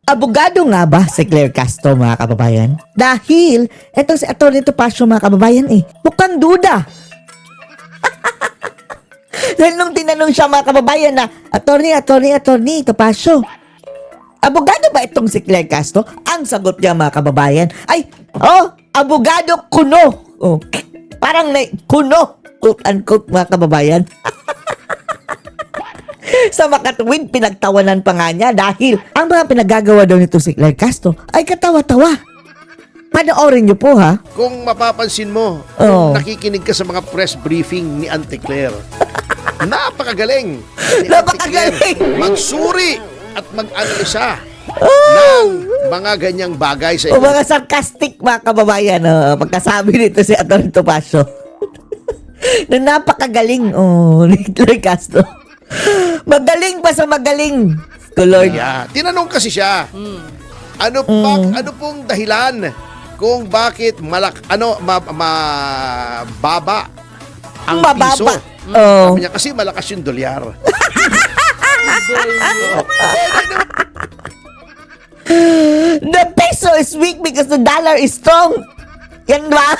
Abogado nga ba si Claire Castro, mga kababayan? Dahil, etong si Atty. Topacio, mga kababayan, mukhang duda. Dahil nung tinanong siya, mga kababayan, na, Atty. Topacio, abogado ba itong si Claire Castro? Ang sagot niya, mga kababayan, ay, abogado kuno. Oh, parang may kuno, quote-unquote, mga kababayan. Sa makatuwid, pinagtawanan pa nga niya dahil ang mga pinagagawa daw nito si Claire Castro ay katawa-tawa. Panoorin niyo po, ha? Kung mapapansin mo, Oh. kung nakikinig ka sa mga press briefing ni Auntie Claire, napakagaling. Ni Napakagaling. Auntie Claire magsuri at mag-analisa ng mga ganyang bagay sa O iyo. mga sarcastic, mga kababayan, pagkasabi nito si Atty. Topacio. Na napakagaling, ni Claire Castro. Magaling pa sa magaling. Lord. Yeah. Tinanong kasi siya, ano pong dahilan kung bakit mababa ang piso? Mababa. Oh. Sabi niya, kasi malakas yung dolyar. The peso is weak because the dollar is strong. Yan ba?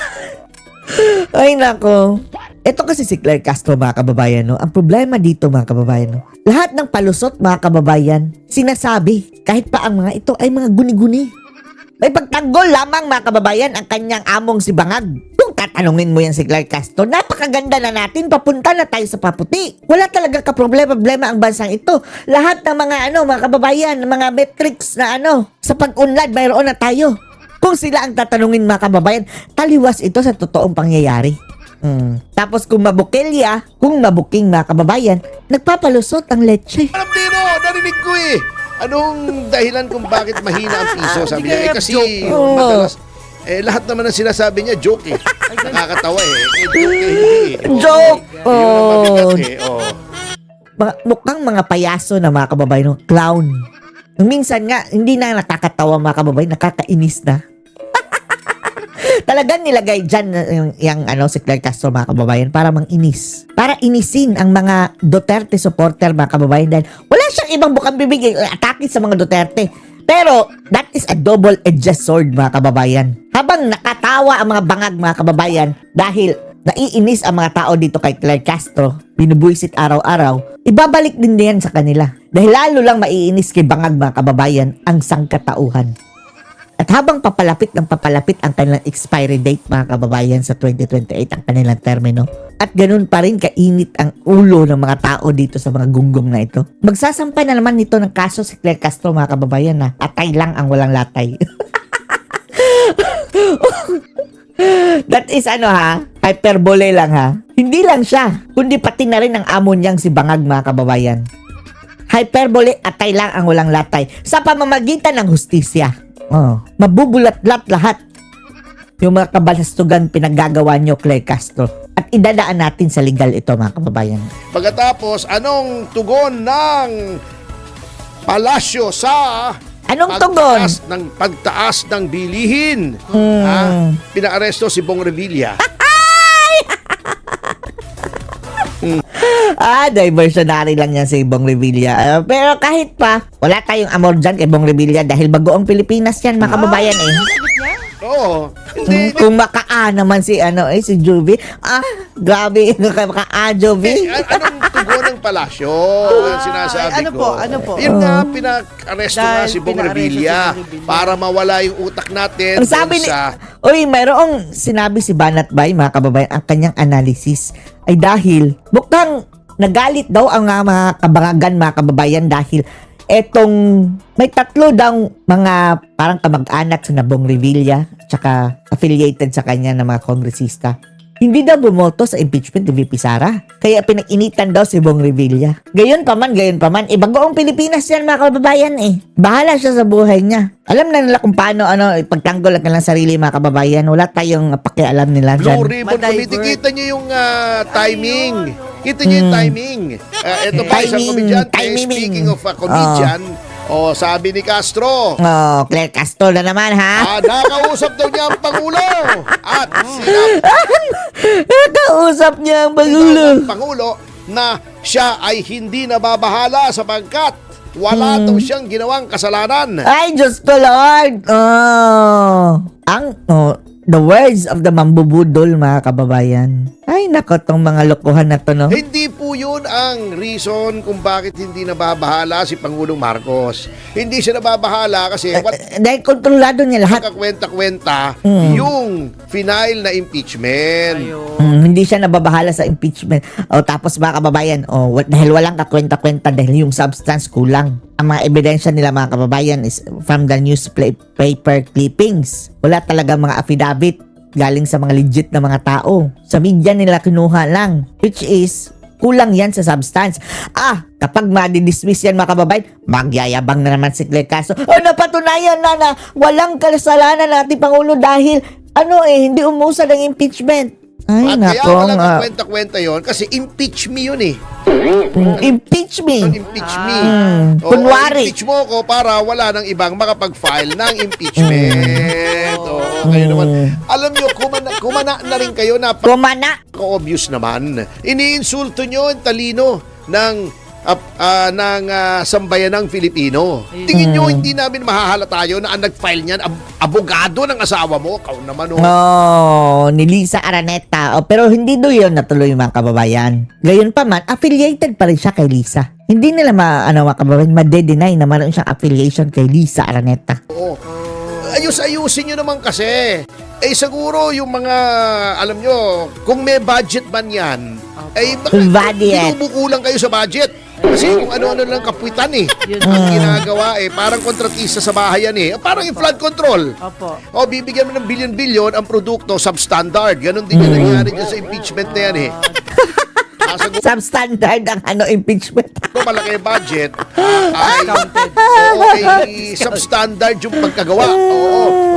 Ay, nako. Ito kasi si Claire Castro, mga kababayan, no? Ang problema dito, mga kababayan, no? Lahat ng palusot, mga kababayan, sinasabi, kahit pa ang mga ito ay mga guni-guni. May pagtanggol lamang, mga kababayan, ang kanyang among si Bangag. Kung tatanungin mo yan si Claire Castro, napakaganda na natin, papunta na tayo sa paputi. Wala talagang kaproblema-problema ang bansang ito. Lahat ng mga mga kababayan, mga metrics na sa pag-unlad, mayroon na tayo. Kung sila ang tatanungin, mga kababayan, taliwas ito sa totoong pangyayari. Tapos kung mabukelya, kung mabuking, mga kababayan, nagpapalusot ang leche. Alam Dino, narinig ko eh. Anong dahilan kung bakit mahina ang piso? Sabi niya, kasi madalas, lahat naman ang sinasabi niya, joke eh. Nakakatawa eh. Joke eh, hindi eh. Joke! Yun ang mabigat eh. Mukhang mga payaso na, mga kababayan, no? Clown. Minsan nga, hindi na nakakatawa, mga kababayan, nakakainis na. Talagang nilagay dyan yung si Claire Castro, mga kababayan, para manginis. Para inisin ang mga Duterte supporter, mga kababayan, dahil wala siyang ibang bukang bibig atake sa mga Duterte. Pero that is a double-edged sword, mga kababayan. Habang nakatawa ang mga bangag, mga kababayan, dahil naiinis ang mga tao dito kay Claire Castro, binubuisit araw-araw, ibabalik din yan sa kanila. Dahil lalo lang maiinis kay bangag, mga kababayan, ang sangkatauhan. At habang papalapit ng papalapit ang kanilang expiry date, mga kababayan, sa 2028 ang kanilang termino, at ganun pa rin kainit ang ulo ng mga tao dito sa mga gunggong na ito, magsasampay na naman nito ng kaso si Claire Castro, mga kababayan, na atay lang ang walang latay. That is hyperbole lang, ha. Hindi lang siya, kundi pati na rin ang amo niyang si Bangag, mga kababayan. Hyperbole, atay lang ang walang latay sa pamamagitan ng hustisya. Mabubulat-lat lahat yung mga kabalastugan pinaggagawa nyo, Claire Castro. At idadaan natin sa legal ito, mga kababayan. Pagkatapos, anong tugon ng palasyo sa Anong tugon? Pagtaas ng bilihin? Pinaaresto si Bong Revilla. Diversionary lang yan si Bong Revilla. Pero kahit pa, wala tayong amor dyan kay Bong Revilla dahil bagoong Pilipinas yan, mga kababayan Oo. Hindi. Kung makaa naman si Jovi. Grabe, makaa Jovi. Anong tugon ng palasyo? Ang sinasabi ano ko. Ano po? Yun nga, pinag-aresto nga si Bong Revilla para mawala yung utak natin. Ang sabi mayroong sinabi si Banat Bay, mga kababayan, ang kanyang analysis ay dahil mukhang nagalit daw ang mga kabangagan, mga kababayan, dahil may tatlo daw mga parang kamag-anak sa Bong Revilla tsaka affiliated sa kanya na mga kongresista. Hindi daw bumoto sa impeachment ni VP Sara. Kaya pinag-initan daw si Bong Revilla. Gayon pa man, bagoong Pilipinas yan, mga kababayan Bahala siya sa buhay niya. Alam na nila kung paano ipagtanggol ang kanilang sarili, mga kababayan. Wala tayong pakialam nila dyan. Blue Ribbon Committee, kita niyo yung timing. Kita niyo yung timing. Ito pa isang komedyante. Speaking of a comedian, sabi ni Castro. Claire Castro na naman, ha? Nakausap daw niya ang Pangulo. At Nakausap niya ang Pangulo. Pangulo na siya ay hindi nababahala sapagkat Wala daw siyang ginawang kasalanan. Ay, Diyos ko, Lord. The words of the mambubudol, mga kababayan. Ay, nako, tong mga lokohan na to, no? Hindi po yun ang reason kung bakit hindi nababahala si Pangulong Marcos. Hindi siya nababahala kasi Dahil kontrolado niya lahat. kakwenta-kwenta yung final na impeachment. Hindi siya nababahala sa impeachment. Tapos mga kababayan, dahil walang kakwenta-kwenta dahil yung substance kulang. Ang mga ebidensya nila, mga kababayan, is from the newspaper clippings. Wala talaga mga affidavit galing sa mga legit na mga tao. Sa media nila kinuha lang, which is kulang yan sa substance. Kapag ma-dismiss yan, mga kababayan, magyayabang na naman si Claire Castro. Napatunayan na walang kasalanan ng ating Pangulo dahil hindi umusad ang impeachment. Ay, At kaya nako. walang kakwenta-kwenta yun kasi impeach me yun eh. Impeach me. Impeach me. Kunwari. Impeach mo ko para wala nang ibang makapag-file ng impeachment. Kayo naman. Alam nyo, kumana na rin kayo na Kumana. obvious naman. Iniinsulto nyo ang talino ng sambayanang Filipino. Tingin nyo, hindi namin mahahalata yun na ang nag-file niyan, abogado ng asawa mo. Kau naman, Ni Lisa Araneta. Pero hindi do yun natuloy, mga kababayan. Gayon pa man, affiliated pa rin siya kay Lisa. Hindi nila mga kababayan, ma-deny na mayroon siyang affiliation kay Lisa Araneta. Oo. Ayusin nyo naman kasi. Siguro yung mga, alam nyo, kung may budget man yan, Budget. binubuko lang kayo sa budget. Kasi kung ano-ano lang kapuitan ang ginagawa parang kontratista sa bahay yan parang yung flood control. Opo. Bibigyan mo ng billion-billion ang produkto substandard. Ganon din yung nangyari dyan sa impeachment na yan Substandard ang impeachment. Kung malaki yung budget, Counted. substandard yung pagkagawa.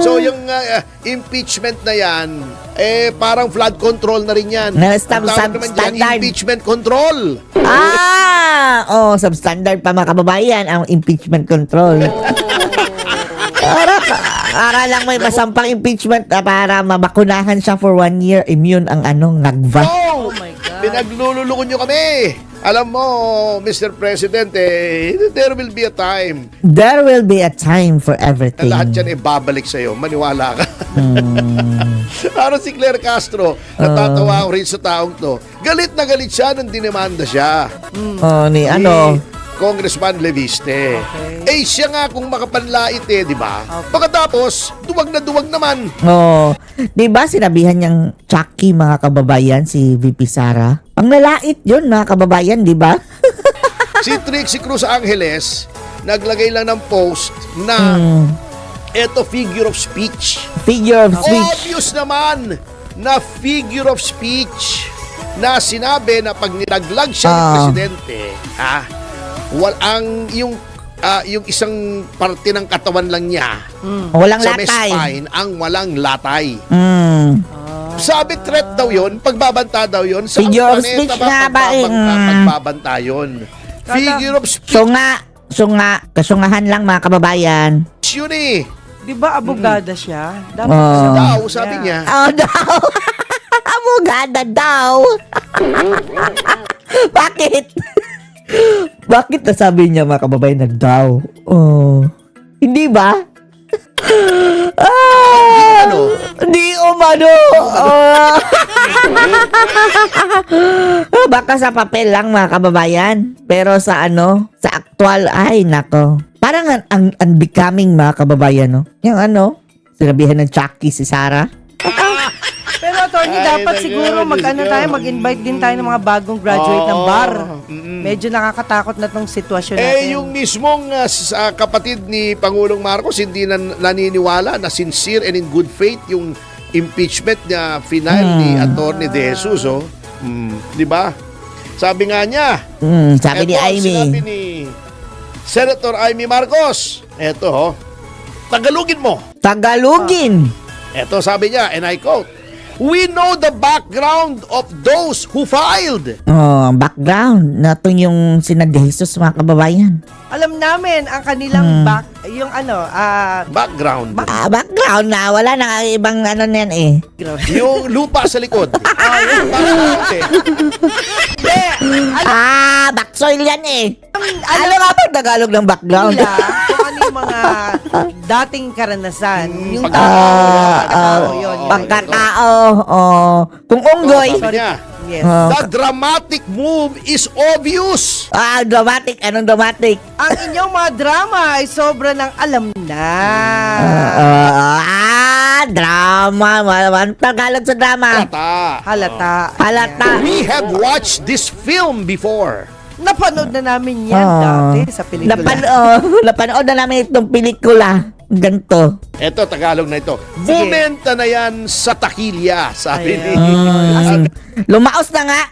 So yung impeachment na yan, parang flood control na rin yan. Ang tawag naman dyan, Substandard. impeachment control. Substandard pa, mga kababayan, ang impeachment control. Para lang may masampang impeachment para mabakunahan siya for 1 year, immune ang ngagva. Oh my God. Pinaglululukon nyo kami. Alam mo, Mr. President, there will be a time There will be a time for na everything. lahat yan babalik sa'yo. Maniwala ka. Parang si Claire Castro, natatawa ako rin sa taong to. Galit na galit siya nung dinimanda siya. Ni Congressman Leviste. Okay. Siya nga kung makapanlait di ba? Pagkatapos, duwag na duwag naman. Di ba sinabihan niyang Chucky, mga kababayan, si VP Sara? Ang lalait yun, mga kababayan, di ba? Si Trixie Cruz Angeles, naglagay lang ng post na eto figure of speech. Figure of speech. Obvious naman na figure of speech na sinabi na pag nilaglag siya ng presidente, yung isang parte ng katawan lang niya Walang sa may latay. spine ang walang latay. Mm. Sabi threat daw yun, pagbabanta daw yun. Sa Figure of planeta speech nga ba, pagbabanta yun? Figure of speech Kasungahan lang, mga kababayan. yun Di ba abogada siya? Dapat daw, sabi niya. Daw. Abogada daw. Bakit? Bakit nasabi niya, mga kababayan, na daw? Hindi ba? Di umano. Baka sa papel lang, mga kababayan. Pero sa sa aktual, ay nako. Parang ang unbecoming, mga kababayan, no? Yung sinabihan ng Chucky si Sarah. Pero attorney, dapat siguro mag-invite din tayo ng mga bagong graduate ng bar. Medyo nakakatakot na tong sitwasyon natin. Yung mismong kapatid ni Pangulong Marcos hindi na naniniwala na sincere and in good faith yung impeachment na final ni Attorney De Jesus. Di ba? Sabi nga niya. Sabi ni Amy. Sinabi ni Senator Amy Marcos. Eto, Tagalogin mo. Tagalogin. Eto, sabi niya, and I quote, "We know the background of those who filed." Background. Natong yung sina De Jesus, mga kababayan. Alam namin ang kanilang Yung Background. Background na, wala na ibang ano niyan eh. Yung lupa sa likod. Background eh. Backsoil yan eh. Ano nga ba ang Tagalog ng background? nila kung ano yung mga dating karanasan. Yung Pagkatao. yun. Pagkatao. Kung unggoy. Sabi niya, Yes. the dramatic move is obvious. Dramatic. Anong dramatic? Ang inyong mga drama ay sobra ng alam na. Drama. Ang Tagalog sa drama. Halata. We have watched this film before. Napanood na namin yan dati sa pelikula. Napanood na namin itong pelikula. Ganto. Eto, Tagalog na ito. Bumenta na yan sa takilya, sabi ni... Lumaos na nga.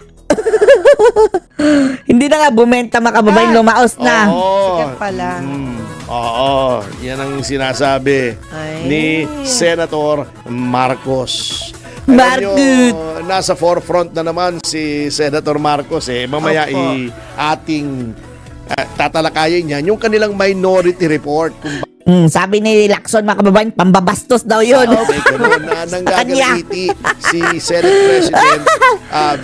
Hindi na nga bumenta mga kababayan, lumaos na. Sikat pala. Oo, yan ang sinasabi Ay. ni Senator Marcos. Marcos. Nyo, nasa forefront na naman si Senator Marcos eh. Mamaya Opo. ating tatalakayin niyan yung kanilang minority report kung Sabi ni Lacson mga kababayan, pambabastos daw yun. may ganun na nanggagaliti si Senate President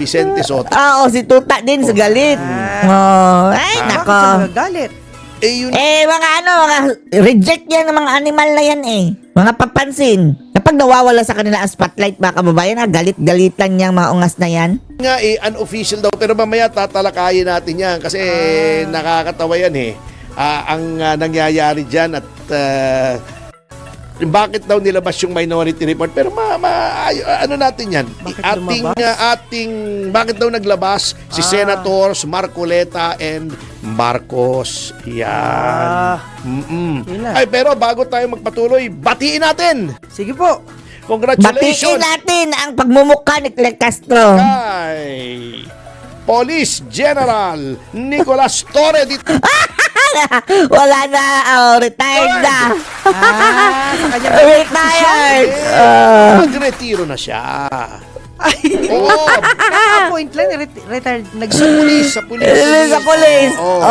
Vicente Soto. Si Tuta din sa galit. Ay, Bakit nako. siya nagagalit? Yun, Mga reject yan ng mga animal na yan eh. Mga papansin. Kapag nawawala sa kanila ang spotlight mga kababayan, galit-galitan niyang mga ungas na yan. nga unofficial daw pero mamaya tatalakayin natin yan kasi nakakatawa yan eh. Ang nangyayari dyan at bakit daw nilabas yung minority report pero ano natin yan bakit daw naglabas si Senators Marcoleta and Marcos yan. Yun na. Ay pero bago tayo magpatuloy batiin natin Sige po. Batiin congratulations natin ang pagmumukha ni Claire Castro. kay Police General Nicolas Torre dito. Wala na. Retired na. Sa kanya Retired. Nagretiro na siya. Ay, Oo, naka-appoint lang. Retired. sa pulis. Sa police. Oo.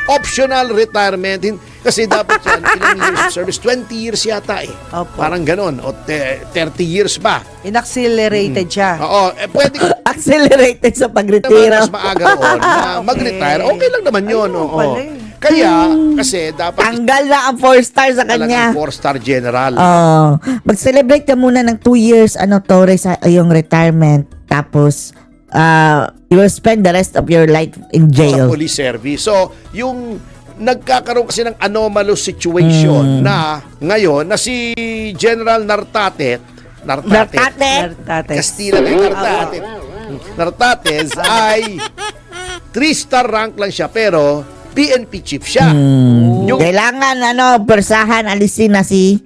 Optional retirement. Kasi dapat yan, ilang years of service? 20 years yata eh. Opo. Parang ganon. O 30 years ba? Inaccelerated siya. Oo. Pwede ka Accelerated sa naman pagretiro. mas maaga roon na mag-retire. Okay lang naman yun. Ayun Oo. pala eh. Kaya, kasi dapat Tanggal na ang 4-star sa kanya. talagang 4-star general. Mag-celebrate ka muna ng 2 years, Torre, sa iyong retirement. Tapos, you will spend the rest of your life in Sa jail. police service. So, yung nagkakaroon kasi ng anomalous situation na ngayon na si General Nartates Castilla de Nartates ay 3-star rank lang siya pero PNP chief siya. Yung Kailangan, persahan, alisin na si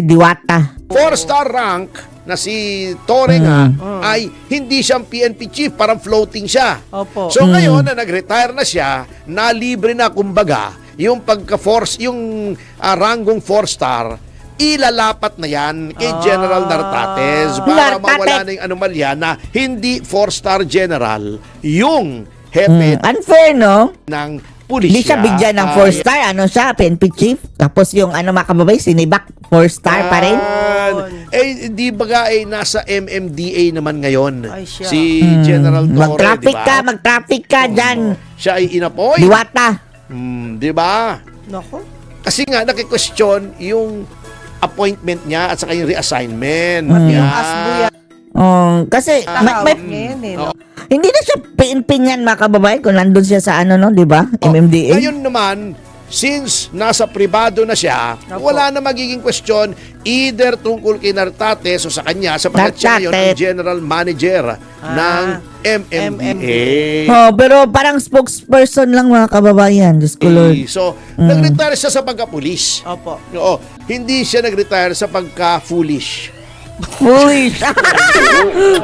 Diwata. 4-star rank na si Torre nga ay hindi siyang PNP chief, parang floating siya. Opo. So ngayon na nag-retire na siya, nalibre na kumbaga, yung pagka-force, yung ranggong 4-star, ilalapat na yan kay General Nartates para mawala na yung anomalya na hindi 4-star general yung hepe Unfair, no? ng pulisya. Hindi siya bigyan ng 4-star. Siya, PNP chief. Tapos yung mga kababay, sinibak, 4-star pa rin. Di ba nasa MMDA naman ngayon Ay, siya. si General Torre, Mag-traffic ka dyan. Siya ay inappoint. Diwata. Di ba? Nako. Kasi nga naki-question yung appointment niya at saka yung reassignment. Yung Yan. asbo yan. Kasi Tahawag ngayon eh. No? hindi na siya PNP niyan mga kababayan kung nandun siya sa di ba? MMDA. Ngayon naman, since nasa pribado na siya, Opo. wala na magiging question either tungkol kay Nartates o sa kanya sapagkat siya ngayon ang Nartates. general manager ng MMDA. Pero parang spokesperson lang mga kababayan. Diyos ko Lord. So, nag-retire siya sa pagka-pulis. Opo. Oo, hindi siya nag-retire sa pagka-foolish. Foolish.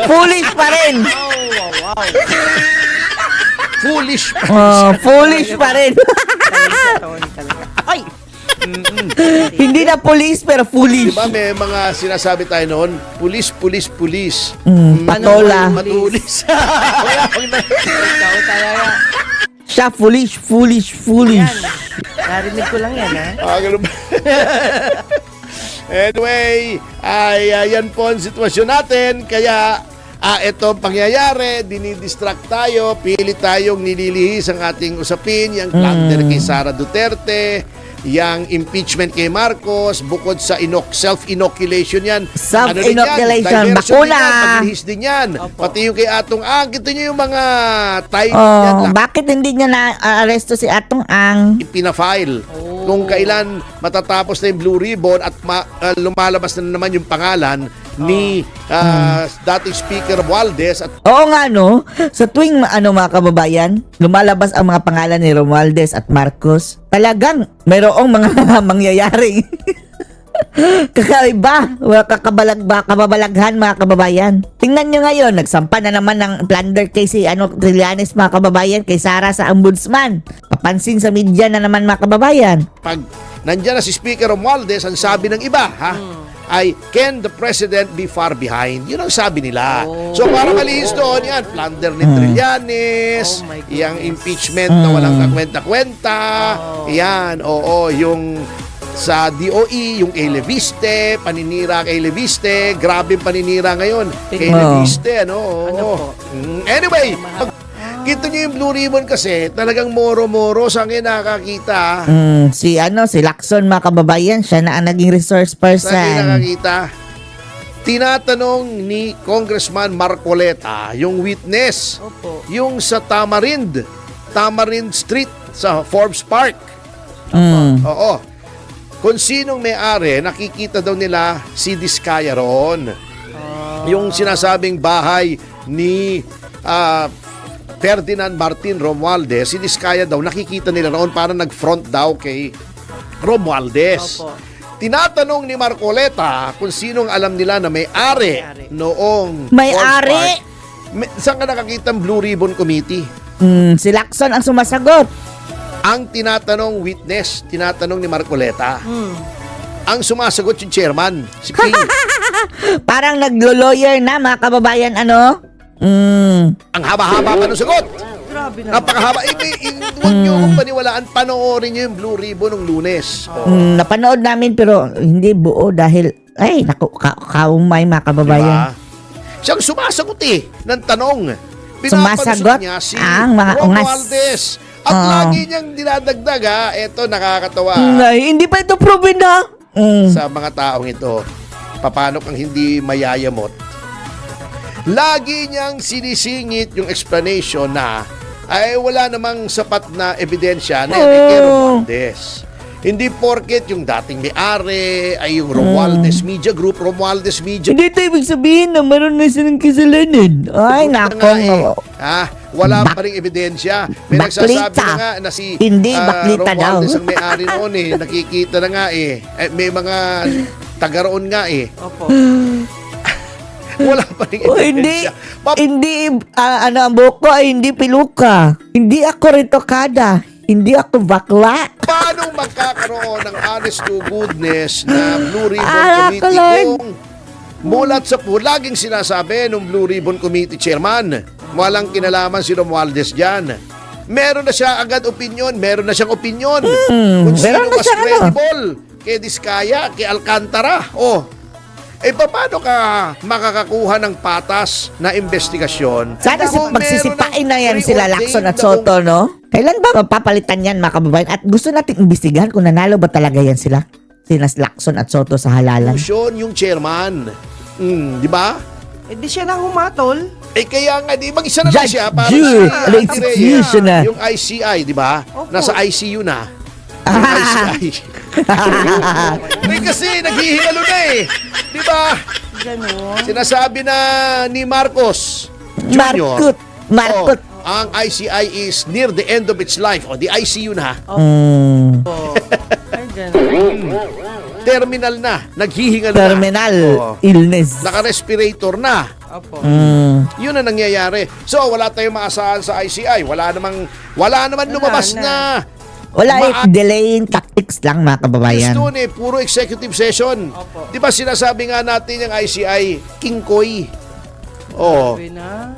Foolish pa rin. Foolish. Foolish pa rin. Ay! Hindi na police pero foolish. Diba may mga sinasabi tayo noon, pulis. Patola. Matulis. Wala pang Ikaw talaga. Siya foolish. Yan. Narinig ko lang yan, ha? Ganun ba? Anyway, yan po ang sitwasyon natin. Kaya, ito ang pangyayari, dinidistract tayo, pili tayong nililihis ang ating usapin, yung plunder kay Sara Duterte, yung impeachment kay Marcos, bukod sa self-inoculation yan. Self-inoculation, Diversion bakuna. din yan, paglihis din yan. Opo. Pati yung kay Atong Ang, kita nyo yung mga time yan Oh, lang. bakit hindi niya na-aresto si Atong Ang? Ipina-file. Kung kailan matatapos na yung Blue Ribbon at lumalabas na naman yung pangalan ni dating Speaker Romualdez at Oo nga, no? Sa tuwing mga kababayan, lumalabas ang mga pangalan ni Romualdez at Marcos. Talagang mayroong mga mangyayaring kakaiba, kababalaghan mga kababayan. Tingnan nyo ngayon, nagsampa na naman ng plunder kay si Trillanes mga kababayan, kay Sara sa ombudsman. Papansin sa media na naman mga kababayan. pag nandyan na si Speaker Romualdez, ang sabi ng iba, ay, can the President be far behind? Yun ang sabi nila. So, para malihis doon, yan, plunder ni Trillanes, Oh my goodness. yung impeachment na walang kakwenta-kwenta, yan, yung sa DOE, yung kay Leviste, paninira kay Leviste, grabe paninira ngayon kay Oo. Leviste, ano? Ano po? Anyway, kita nyo yung Blue Ribbon kasi, talagang moro-moro sa akin nakakita. Si Lacson mga kababayan, siya na ang naging resource Sa akin person. nakakita. Tinatanong ni Congressman Marcoleta, yung witness, Opo. yung sa Tamarind Street sa Forbes Park. Oo. Kung sinong may-ari, nakikita daw nila si Diskaya roon. Yung sinasabing bahay ni Ferdinand Martin Romualdez, si Diskaya daw, nakikita nila roon para nag-front daw kay Romualdez. Opo. Tinatanong ni Marcoleta kung sinong alam nila na may-ari noong May-ari? Forbes Park. Saan ka nakakita ang Blue Ribbon Committee? Si Lacson ang sumasagot. Ang tinatanong witness, tinatanong ni Marcoleta. Ang sumasagot yung chairman, si Ping. Parang naglo-lawyer na mga kababayan, Ang haba-haba pa ng sagot. Grabe na. Napakahaba. Huwag nyo akong paniwalaan. Panoorin nyo yung Blue Ribbon ng Lunes. Napanood namin pero hindi buo dahil, kaumay mga kababayan. Diba? Siyang sumasagot ng tanong. Sumasagot niya si ang mga ungas. Romualdez. At lagi niyang dinadagdag eto nakakatawa Hindi pa ito proven na. sa mga taong ito. Paano kang hindi mayayamot? Lagi niyang sinisingit yung explanation na ay wala namang sapat na ebidensya na kay Romualdez. Hindi porket yung dating may-ari ay yung Romualdez Media Group, Romualdez Media Hindi ito ibig sabihin na meron na silang kasalanan. Ay, nako. wala pa ring ebidensya. May Baklita. nagsasabi na nga na si Hindi, baklita daw. Romualdez ang may-ari noon nakikita na nga may mga taga roon nga Opo. Wala pa ring Hindi, ebidensya. ang buhok ko ay hindi piluka. Hindi ako ritokada. Hindi ako bakla. Paano magkakaroon ng honest to goodness na Blue Ribbon Ah, Committee kulag. kung mulat sa po, laging sinasabi ng Blue Ribbon Committee Chairman, walang kinalaman si Romualdez dyan. Meron na siya agad opinion, meron na siyang opinion. Kung sino meron na mas siya, credible, kay Diskaya, kay Alcantara, paano ka makakakuha ng patas na investigasyon? Sana Kung magsisipain meron na yan ng sila Lacson at preordained Soto, no? Kailan ba mapapalitan yan mga kababayan? At gusto natin imbestigahan kung nanalo ba talaga yan sila? Sina Lacson at Soto sa halalan. conclusion yung chairman? Di ba? Di siya nang humatol. Kaya nga, di mag-isa na lang Judge siya para Jude, sa the executioner. yung ICI, di ba? Opo. Nasa ICU na. Yung ICI. Kasi naghihingalo na di ba? Ganon. Sinasabi na ni Marcos Jr. Marcot. Ang ICI is near the end of its life. The ICU na. Ay, ganon. Terminal na. Naghihingalo Terminal na. illness. Naka-respirator na. Opo. Yun ang nangyayari. So, wala tayong maasahan sa ICI. Wala naman lumabas na. na Delaying tactics lang mga kababayan. Gusto puro executive session. Opo. Di ba sinasabi nga natin yung ICI, King Koy. Sabi na.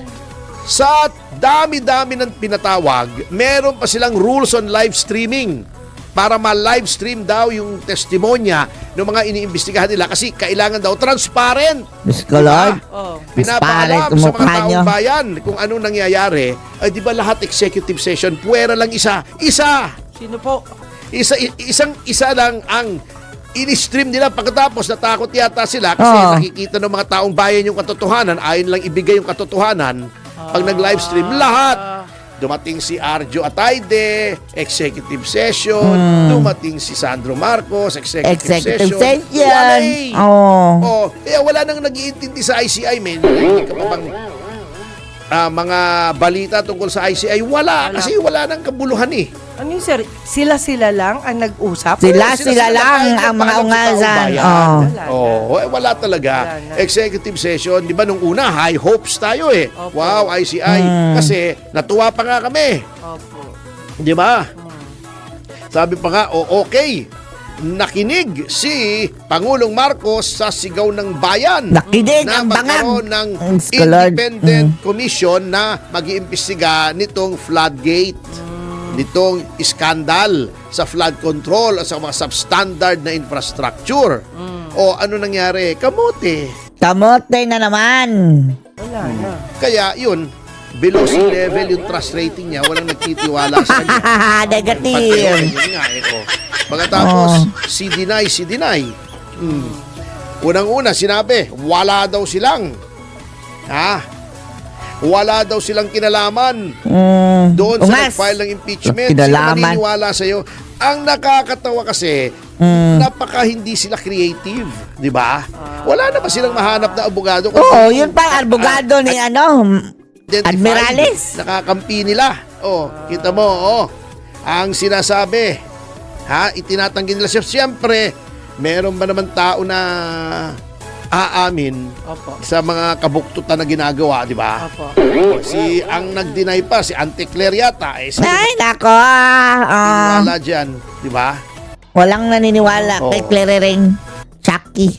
Sa dami-dami ng pinatawag, meron pa silang rules on live streaming para ma-live stream daw yung testimonya ng mga iniimbestigahan nila kasi kailangan daw transparent. Diyos ko, Lord. Oh. Pinapaalam Transparent sa yung mga mukha taong nyo. bayan kung ano nangyayari. Ay, di ba lahat executive session, puwera lang isa. Isa! Sino po? Isa lang ang in-stream nila pagkatapos natakot yata sila kasi Oh. nakikita ng mga taong bayan yung katotohanan, ayon lang ibigay yung katotohanan. Pag nag-live stream, lahat. Dumating si Arjo Atayde, executive session. Dumating si Sandro Marcos, Executive session. session. Wala eh. Oh. Oh, kaya wala nang nag-iintindi sa ICI, men. Hindi ka pa bang mga balita tungkol sa ICI? Wala. Kasi wala nang kabuluhan eh. Ano yung sir? Sila lang ang nag-usap? Sila lang ang mga ungasan. Oh. Wala talaga. Wala na. Executive session, di ba nung una, high hopes tayo eh. Opo. Wow, ICI. Kasi natuwa pa nga kami. Opo. Di ba? Sabi pa nga, okay. Nakinig si Pangulong Marcos sa sigaw ng bayan. Nakinig na ang magkaroon bangag. ng Diyos ko, Lord. independent commission na mag-iimbestiga nitong floodgate. Nitong iskandal sa flood control at sa mga substandard na infrastructure. O ano nangyari? Kamote. Kamote na naman. Wala na. Kaya yun, below sea level yung trust rating niya, walang nagtitiwala sa kanya. Negative. Yun nga eh, oh. Pagkatapos, si deny. Unang-una, sinabi, wala daw silang kinalaman doon sa Ungas. nag-file ng impeachment. Sino Kinalaman. maniniwala sa'yo? Ang nakakatawa kasi, napaka hindi sila creative. Di ba? Wala na ba silang mahanap na abogado? Oo, yun pa ang abogado ni Identified, Admirales. nakakampi nila. Kita mo, ang sinasabi, itinatanggi nila siya. Siyempre, meron ba naman tao na aamin Opo. sa mga kabuktutan na ginagawa, di ba? Opo. Ang nag-deny pa, si Auntie Claire yata, sino Ay, nako. naniniwala dyan, di ba? Walang naniniwala kay Oo. Claire Ring. Chucky.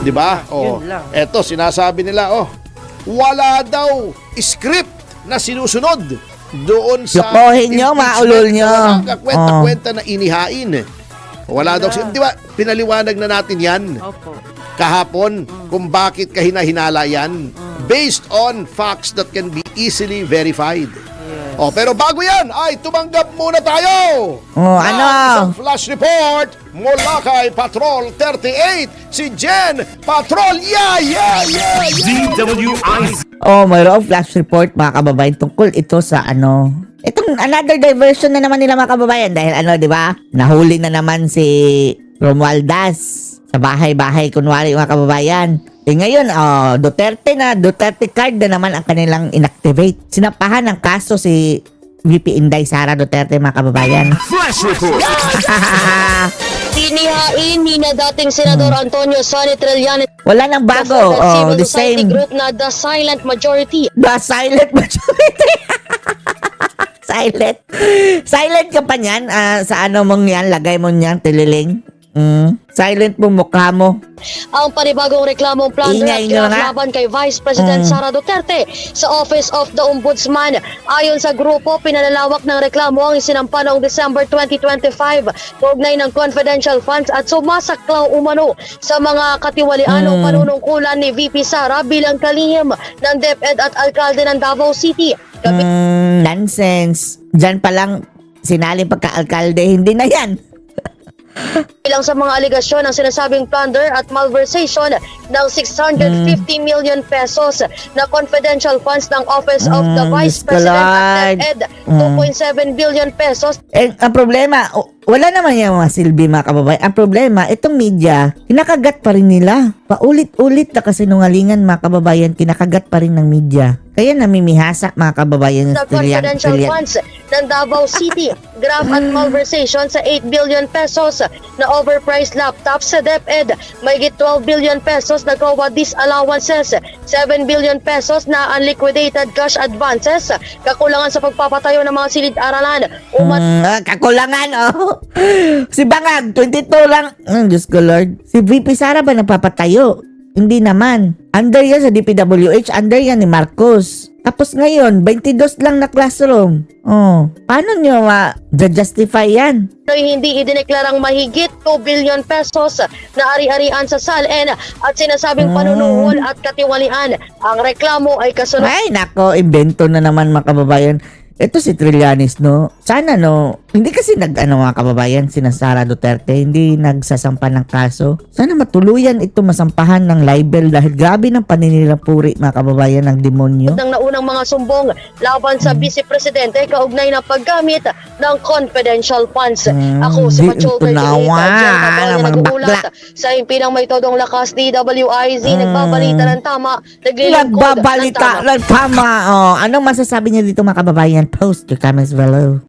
Di ba? Yun lang. Eto, sinasabi nila, wala daw script na sinusunod doon sa Yukohin nyo, impeachment maulol nyo. na kwenta-kwenta na inihain. Wala daw. Di ba, pinaliwanag na natin yan Opo. kahapon kung bakit kahina-hinala yan. Based on facts that can be easily verified. Yes. Pero bago yan, ay tumanggap muna tayo! Oh, ng ano? isang flash report mula kay Patrol 38, si Jen Patrol. Yeah! Oh, mayroong flash report mga kababayan tungkol ito sa itong another diversion na naman nila mga kababayan dahil di ba? Nahuli na naman si Romualdez sa bahay-bahay kunwari mga kababayan. Ngayon, Duterte card na naman ang kanilang inactivate. Sinampahan ng kaso si VP Inday Sara Duterte mga kababayan. Flash report. Tinihain ni na dating Senador Antonio Sonny Trillanes Wala nang bago. Civil The Society same. Group na The Silent Majority. The silent majority. Silent ka pa niyan. Sa mong yan, lagay mo niyan, tililing. Silent mo mukha mo. Ang panibagong reklamong plunder at Ingay nyo nga. laban kay Vice President Sara Duterte sa Office of the Ombudsman. Ayon sa grupo, pinalalawak ng reklamo ang isinampa noong December 2025 kaugnay ng confidential funds at sumasaklaw umano sa mga katiwalianong panunungkulan ni VP Sara bilang kalihim ng DepEd at alkalde ng Davao City. Nonsense. Diyan pa lang sinaling pagka-alkalde. Hindi na yan. Ilang sa mga aligasyon ng sinasabing plunder at malversation ng 650 million pesos na confidential funds ng Office of the Vice Diyos ko, President Lord. at DepEd, 2.7 billion pesos. Ang problema, wala naman yung mga silbi mga kababayan. Ang problema, itong media, kinakagat pa rin nila. Paulit-ulit na kasinungalingan mga kababayan, kinakagat pa rin ng media. Kaya namimihasa mga kababayan. The confidential funds ng Davao City, graft at malversation sa 8 billion pesos na overpriced laptops sa DepEd, mayigit 12 billion pesos na COA disallowances, 7 billion pesos na unliquidated cash advances, kakulangan sa pagpapatayo ng mga silid-aralan, Kakulangan, Si Bangag, 22 lang. Diyos ko, Lord. Si VP Sara ba nagpapatayo? Hindi naman. Under yan sa DPWH, under yan ni Marcos. Tapos ngayon, 22 lang na classroom. Oh, paano nyo justify yan? Hindi idineklarang mahigit 2 billion pesos na ari-arian sa SALN at sinasabing panunuhol at katiwalian. Ang reklamo ay kasunod Ay, nako, invento na naman mga kababayan. Ito si Trillanes, no? Sana, no? Hindi kasi mga kababayan, sina Sara Duterte, hindi nagsasampa ng kaso. Sana matuluyan ito masampahan ng libel dahil grabe ng paninirapuri, mga kababayan, ng demonyo. ng naunang mga sumbong laban sa Vice Presidente kaugnay ng paggamit ng confidential funds. Ako si di Machulder ito nawa, na mga nag-uulat sa impinang may todong lakas DWIZ, nagbabalita ng tama, naglilingkod ng Nagbabalita tama. ng tama. Oh, anong masasabi niyo dito mga kababayan? Post your comments below.